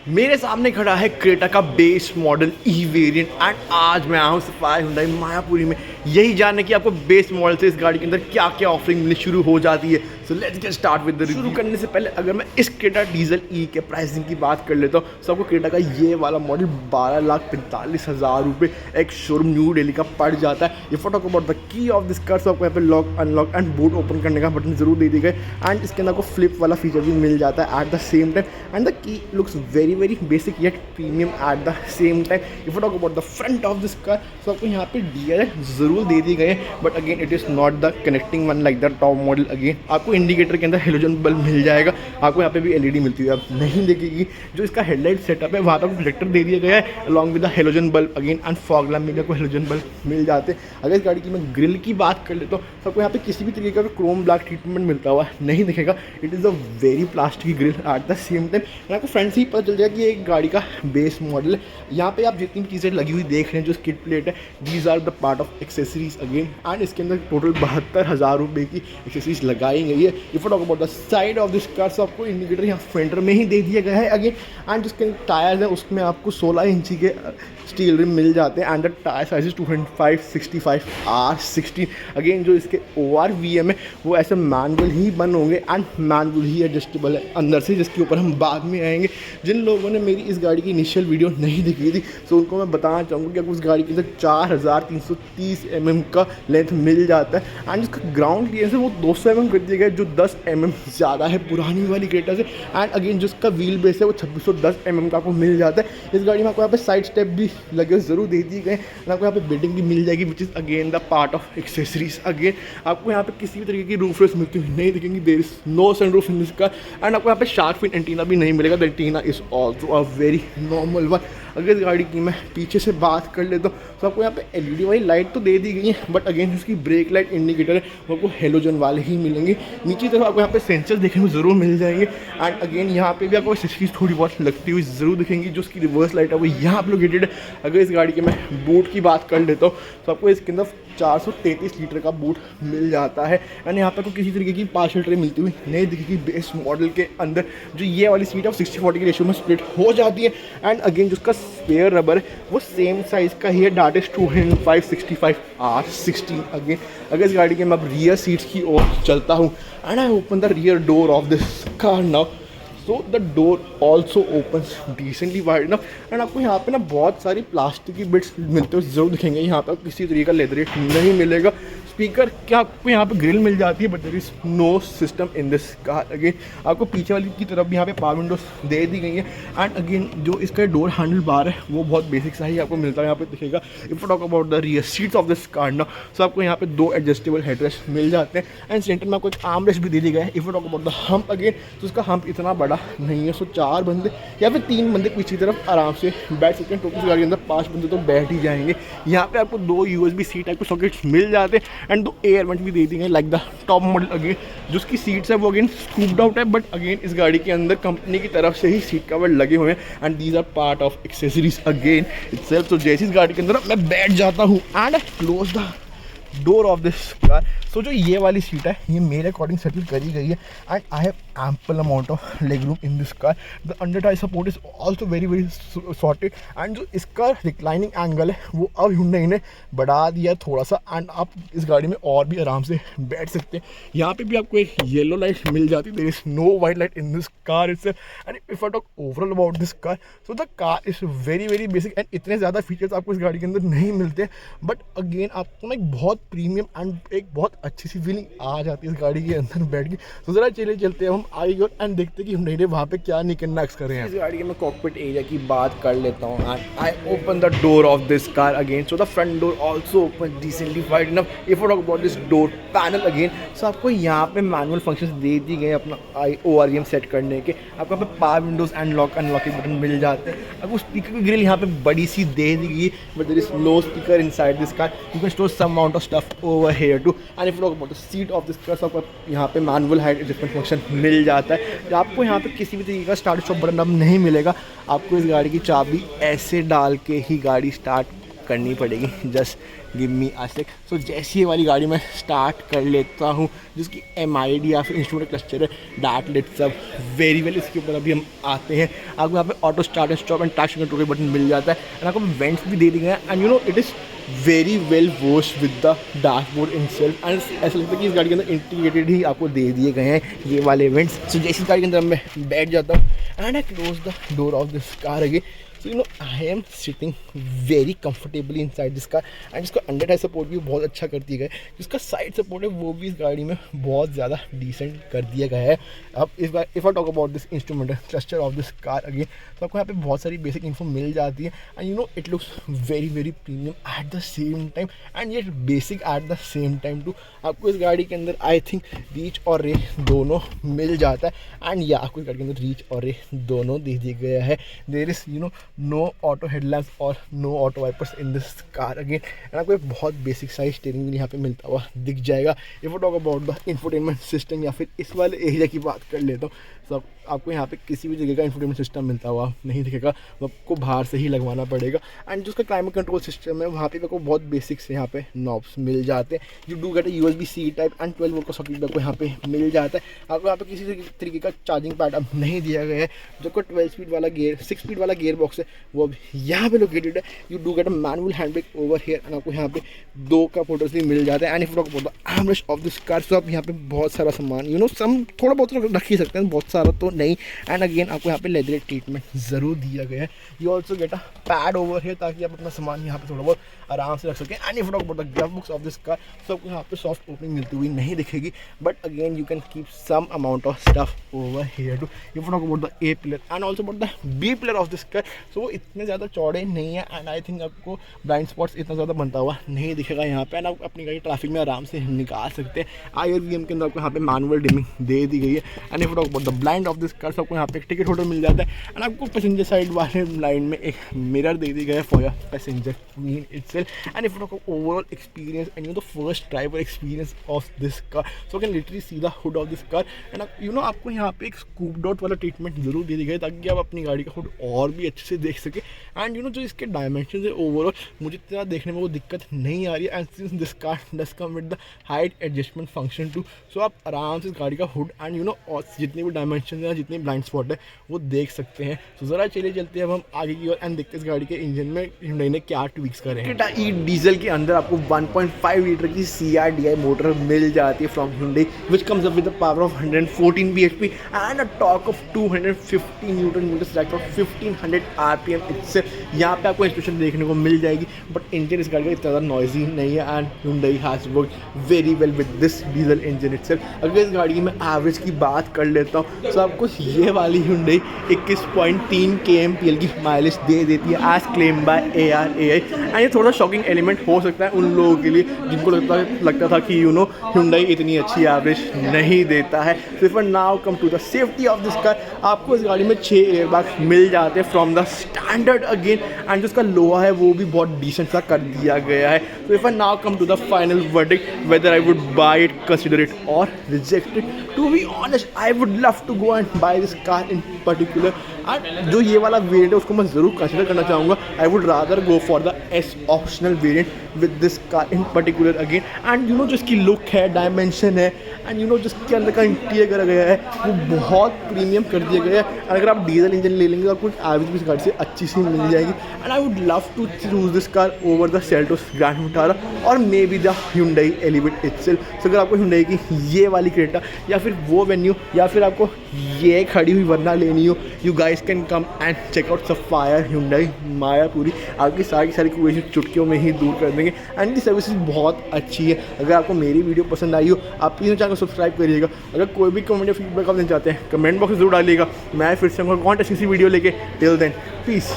मेरे सामने खड़ा है क्रेटा का base model E variant and आज मैं आया हूँ सफाई हुंडई मायापुरी में यही जानने कि आपको बेस मॉडल से इस गाड़ी के अंदर क्या क्या ऑफरिंग मिलनी शुरू हो जाती है। So let's get start with the review. शुरू करने से पहले अगर मैं इस क्रेटा डीजल ई के प्राइसिंग की बात कर लेता हूँ तो आपको क्रेटा का ये वाला मॉडल 12,45,000 रुपये एक शोरूम न्यू दिल्ली का पड़ जाता है। ये photo about the key of this car, आपको यहाँ पे lock unlock and boot open करने का बटन जरूर दे दी गए एंड इसके अंदर आपको फ्लिप वाला फीचर भी मिल जाता है eight the same time and the key looks very very basic yet premium at the same time. If you talk about the front of this car तो आपको यहाँ पे DRL जरूर दे दी गए but again it is not the connecting one like the top model. Again आपको indicator के अंदर halogen bulb मिल जाएगा, आपको यहाँ पे भी LED मिलती है, आप नहीं देखेगी। जो इसका हेडलाइट सेटअप है वहाँ पर प्रोजेक्टर दे दिया गया है along with the halogen bulb again and fog lamp में आपको हेलोजन बल्ब मिल जाते हैं। अगर इस गाड़ी की मैं ग्रिल की बात कर लेता हूँ तो आपको यहाँ पे किसी भी तरीके का क्रोम ब्लैक ट्रीटमेंट मिलता हुआ नहीं दिखेगा। It is a very plastic grill eight the same time. आपको फ्रंट से ही पता चल जाएगा कि एक गाड़ी का बेस मॉडल है। यहाँ पे आप जितनी चीज़ें लगी हुई देख रहे हैं जो स्किड प्लेट है these are the part of accessories again एंड इसके अंदर टोटल 72,000 रुपये की एक्सेसरीज लगाई गई है। If you talk about the side of this car तो आपको इंडिकेटर यहाँ फ्रंटर में ही दे दिया गया है अगेन एंड जिसके टायर्स हैं उसमें आपको 16 इंची के स्टील रिम मिल जाते हैं and the tyre size 265 R16। Again जो इसके ORVM है वो ऐसे मैनुअल ही बन होंगे एंड मैनुअल ही एडजस्टेबल है अंदर से, जिसके ऊपर हम बाद में आएंगे। जिन लोगों ने मेरी इस गाड़ी की इनिशियल वीडियो नहीं देखी थी तो उनको मैं बताना चाहूँगा कि आपको उस गाड़ी के अंदर 4,330 mm का लेंथ मिल जाता है एंड इसका ग्राउंड क्लियरेंस है वो 200 mm कर दिया गया है जो 10 mm ज़्यादा है पुरानी वाली क्रेटा से एंड अगेन जिसका व्हील बेस है वो 2610 mm का आपको मिल जाता है। इस गाड़ी में आपको यहाँ पे साइड स्टेप भी लगे जरूर दे दिए गए एंड आपको यहाँ पे बिल्डिंग भी मिल जाएगी which is again the part of accessories. Again आपको यहाँ पे किसी भी तरीके की रूफ रेस मिलती हुई नहीं दिखेंगी, there is no sunroof in this car and आपको यहाँ पे शार्क फिन एंटीना भी नहीं मिलेगा। The antenna is also a very normal one. अगर इस गाड़ी की मैं पीछे से बात कर लेता हूँ तो आपको यहाँ पे LED वाली लाइट तो दे दी गई है बट अगेन उसकी ब्रेक लाइट इंडिकेटर है वो आपको हेलोजन वाले ही मिलेंगे। नीचे तरफ आपको यहाँ पे सेंसर्स देखने को जरूर मिल जाएंगे एंड अगेन यहाँ पे भी आपको सिस्कीज थोड़ी बहुत लगती हुई जरूर दिखेंगी। जो उसकी रिवर्स लाइट है वो यहाँ पे लोकेटेड है। अगर इस गाड़ी के मैं बूट की बात कर लेता हूँ तो आपको इसके अंदर 433 लीटर का बूट मिल जाता है एंड यहाँ पे आपको किसी तरीके की पार्शल ट्रे मिलती हुई नहीं दिखेगी। बेस मॉडल के अंदर जो ये वाली सीट है वो 60-40 के रेशियो में स्प्लिट हो जाती है एंड अगेन जिसका स्पेयर रबर है वो सेम साइज़ का ही है, दैट इज 265 R16। अगेन अगर इस गाड़ी के मैं अब रियर सीट्स की ओर चलता हूँ and I open the rear door of this car now so the door also opens decently wide enough and आपको यहाँ पे ना बहुत सारी प्लास्टिक की बिट्स मिलते हुए जरूर दिखेंगे। यहाँ पे किसी तरीके का लेदरेट नहीं मिलेगा। स्पीकर क्या आपको यहाँ पे ग्रिल मिल जाती है but there is no system in this car. Again आपको पीछे वाली की तरफ भी यहाँ पे पावर विंडोज दे दी गई है एंड अगेन जो इसका डोर हैंडल बार है वो बहुत बेसिक सा ही आपको मिलता है यहाँ पे दिखेगा। If talk about the rear seats of this car ना सो आपको यहाँ पे 2 एडजस्टेबल हेडरेस्ट मिल जाते हैं एंड सेंटर में आपको एक आर्म रेस्ट भी दे दी गया है। If talk about the hump again तो उसका हम्प इतना बड़ा नहीं है, सो 4 बंदे या फिर 3 बंदे पीछे की तरफ आराम से बैठ सकते हैं। टोटल गाड़ी के अंदर 5 बंदे तो बैठ ही जाएंगे। यहाँ पे आपको 2 USB C टाइप के सॉकेट्स मिल जाते हैं एंड 2 एयर वेंट भी दे दी गए like the top model. Again जो उसकी सीट्स है वो अगेन स्कूप्ड आउट है बट अगेन इस गाड़ी के अंदर कंपनी की तरफ से ही सीट कवर लगे हुए हैं and these are part of accessories again itself. तो जैसे इस गाड़ी के अंदर मैं बैठ जाता हूँ and I close the door of this car सो जो ये वाली सीट है ये मेरे अकॉर्डिंग सेटल करी गई है and I have ample amount of leg room in this car. The under tyre support is also very very sorted and जो इसका रिक्लाइनिंग एंगल है वो अब हुंडई ने बढ़ा दिया है थोड़ा सा एंड आप इस गाड़ी में और भी आराम से बैठ सकते हैं। यहाँ पे भी आपको एक येलो लाइट मिल जाती है, there is no white light in this car itself and if I talk overall about this car so the car is very very basic and इतने ज़्यादा फीचर्स आपको इस गाड़ी के अंदर नहीं मिलते बट अगेन आपको ना एक बहुत प्रीमियम एंड एक बहुत अच्छी सी फीलिंग आ जाती है इस गाड़ी के अंदर बैठ के। तो ज़रा चलते हैं हम आगे और एंड देखते हैं कि हुंडई ने वहाँ पे क्या निकन्नक्स कर रहे हैं। इस गाड़ी के मैं कॉकपिट एरिया की बात कर लेता हूँ and I open the door of this car again so the front door also open decently wide enough. If I talk about this door panel again so आपको यहाँ पे मैनुअल फंक्शंस दे दी गए अपना ORVM सेट करने के। आपको यहाँ पे power Windows and lock unlock के बटन मिल जाते हैं। आपको स्पीकर की ग्रिल यहाँ पे बड़ी सी दे दी गई but there is no speaker inside this car. You can store some amount of stuff over here too and if you talk about the seat of this car so आपको यहाँ पे मैनुअल हाइट एडजस्टमेंट फंक्शन मिल जाता है। आपको यहाँ पे किसी भी तरीके का स्टार्ट स्टॉप बटन अब नहीं मिलेगा। आपको इस गाड़ी की चाबी ऐसे डाल के ही गाड़ी स्टार्ट करनी पड़ेगी, जस्ट गिव मी अ सेक। सो जैसी ये वाली गाड़ी मैं स्टार्ट कर लेता हूँ, जिसकी MID या फिर इंस्ट्रूमेंट क्लस्टर है, दैट लिट्स अप वेरी वेल। इसके ऊपर अभी हम आते हैं, आपको यहाँ पे auto start and stop and traction control का बटन मिल जाता है, एंड आपको वेंट्स भी दे दिए गए हैं, and you know it is very well washed with the dashboard itself, and ऐसा लगता है कि इस गाड़ी के अंदर इंटीग्रेटेड ही आपको दे दिए गए हैं ये वाले वेंट्स। सो जैसी गाड़ी के अंदर मैं बैठ जाता हूँ and I close the door of this car again. So you know I am sitting very comfortably in side this car, and इसका अंडर टायर सपोर्ट भी बहुत अच्छा कर दिया गया है, जिसका साइड सपोर्ट है वो भी इस गाड़ी में बहुत ज़्यादा डिसेंट कर दिया गया है। अब इस बार if I talk about this instrument cluster of this car again, तो आपको यहाँ पे बहुत सारी बेसिक इन्फो मिल जाती है, and you know it looks very very premium at the same time and ये basic at the same time too. आपको इस गाड़ी के अंदर आई थिंक रीच और रे दोनों मिल जाता है, एंड या आपको इस गाड़ी के अंदर रीच और रे दोनों दे दिया गया है। There is you know no auto headlamps और no auto wipers in this car again, and आपको एक बहुत बेसिक साइज स्टीयरिंग व्हील यहाँ पे मिलता हुआ दिख जाएगा। If I talk about the infotainment system या फिर इस वाले एरिया की बात कर लेता हूँ, तो आपको यहाँ पे किसी भी जगह का इंफोटेनमेंट सिस्टम मिलता हुआ नहीं दिखेगा, तो आपको बाहर से ही लगवाना पड़ेगा। एंड जो उसका क्लाइमेट कंट्रोल सिस्टम है वहाँ पे आपको बहुत बेसिक से यहाँ पे नॉब्स मिल जाते हैं। You do get USB-C type and 12 volt का सॉकेट आपको यहाँ पे मिल जाता है। आपको यहाँ पे किसी तरीके का चार्जिंग पैड अब नहीं दिया गया है। जो आपको 12 स्पीड वाला गियर 6 स्पीड वाला गियर बॉक्स है वो अब यहाँ पे लोकेटेड है। You do get a manual hand brake over here, and आपको यहाँ पे 2 का फोटोज भी मिल जाता है। And if talk about the armrest of this car, तो आप यहाँ पे बहुत सारा सामान यू नो सम थोड़ा बहुत रख ही सकते हैं, बहुत सारा तो नहीं। एंड अगेन आपको यहाँ पे लेदर ट्रीटमेंट ज़रूर दिया गया है। You also get a pad over है ताकि आप अपना सामान यहाँ पे थोड़ा बहुत आराम से रख सकें। And if talk about the glove box of this car, तो आपको यहाँ पे सॉफ्ट ओपनिंग मिलती हुई नहीं दिखेगी, but again you can keep some amount of stuff over here too. If talk about the A pillar and also about the B pillar of this car, so वो इतने ज़्यादा चौड़े नहीं है, एंड आई थिंक आपको blind spots इतना ज़्यादा बनता हुआ नहीं दिखेगा यहाँ पे, एंड आप अपनी गाड़ी ट्रैफिक में आराम से निकाल सकते हैं। IRVM के अंदर आपको यहाँ पे मैनुअल डिमिंग दे दी गई है। And if talk about the blind of this car, आपको यहाँ पे एक टिकट होल्डर मिल जाता है, एंड आपको पैसेंजर साइड वाले लाइन में एक मिरर दे दी गया है for your passenger queen itself. And if talk overall experience and you know the first driver experience of this car, so can literally see the hood of this car, and you no आपको यहाँ पे एक scoop dot वाला treatment जरूर दे दी गई ताकि आप अपनी गाड़ी का हुड और भी अच्छे से देख सके। एंड यू नो जो इसके डायमेंशन है ओवरऑल मुझे इतना देखने में वो दिक्कत नहीं आ रही है। And since this car does come with the height adjustment function too, so आप आराम से इस गाड़ी का हुड एंड यू नो जितने भी डायमेंशन है जितने ब्लाइंड स्पॉट है वो देख सकते हैं। तो ज़रा चलिए चलते हैं अब हम आगे की ओर एंड देखते हैं इस गाड़ी के इंजन में Hyundai ने क्या ट्विक्स करे हैं। क्रेटा ई डीजल के अंदर आपको 1.5 लीटर की CRDI मोटर मिल जाती है from Hyundai, which comes up with the power of 114 bhp and a torque of 250 newton meter strike for 1500 RPM। इससे यहाँ पे आपको इंस्ट्रक्शन देखने को मिल जाएगी, बट इंजन इस गाड़ी का इतना ज़्यादा नॉइजी नहीं है, and Hyundai has worked very well with this diesel engine itself. अगर इस गाड़ी की मैं एवरेज की बात कर लेता हूँ, तो आपको ये वाली Hyundai 21.3 kmpl की माइलेज दे देती है as claim by ARAI। And ये थोड़ा शॉकिंग एलिमेंट हो सकता है उन लोगों के लिए जिनको लगता था कि यू नो Hyundai इतनी अच्छी एवरेज नहीं देता है। सिर्फ now come to the safety of this car, आपको इस गाड़ी में 6 एयरबैग मिल जाते हैं from the standard again, and जो उसका लोहा है वो भी बहुत डिसेंट सा कर दिया गया है। तो if I now come to the final verdict whether I would buy it, consider it और reject it, to be honest I would love to go and buy this car in particular. And जो ये वाला variant है उसको मैं ज़रूर consider करना चाहूँगा। I would rather go for the S optional variant with this car in particular again. And you no जो इसकी लुक है, डायमेंशन है, एंड यू नो जिसके अंदर का इंटीरियर करा गया है वो बहुत प्रीमियम कर दिया गया है। एंड अगर आप डीजल इंजन ले लेंगे तो आपको एवरेज भी इस गाड़ी से अच्छी सी मिल जाएगी। And I would love to choose this car over the Seltos Grand Vitara और maybe the Hyundai Elevate itself. So अगर आपको Hyundai की ये वाली क्रेटा या फिर वो वेन्यू या फिर आपको ये खड़ी हुई वरना लेनी हो, you guys can come and check out sapphire Hyundai Mayapuri. आपकी सारी क्वेश्चन चुटकियों में ही दूर कर देंगे, एंड की सर्विस बहुत अच्छी है। अगर आपको मेरी वीडियो पसंद आई हो, आप प्लीज़ चैनल को सब्सक्राइब करिएगा। अगर कोई भी कमेंट या फीडबैक आप देना चाहते हैं, कमेंट बॉक्स में जरूर डालिएगा। मैं फिर से कॉन्टेस्ट किसी वीडियो लेके, टिल देन पीस।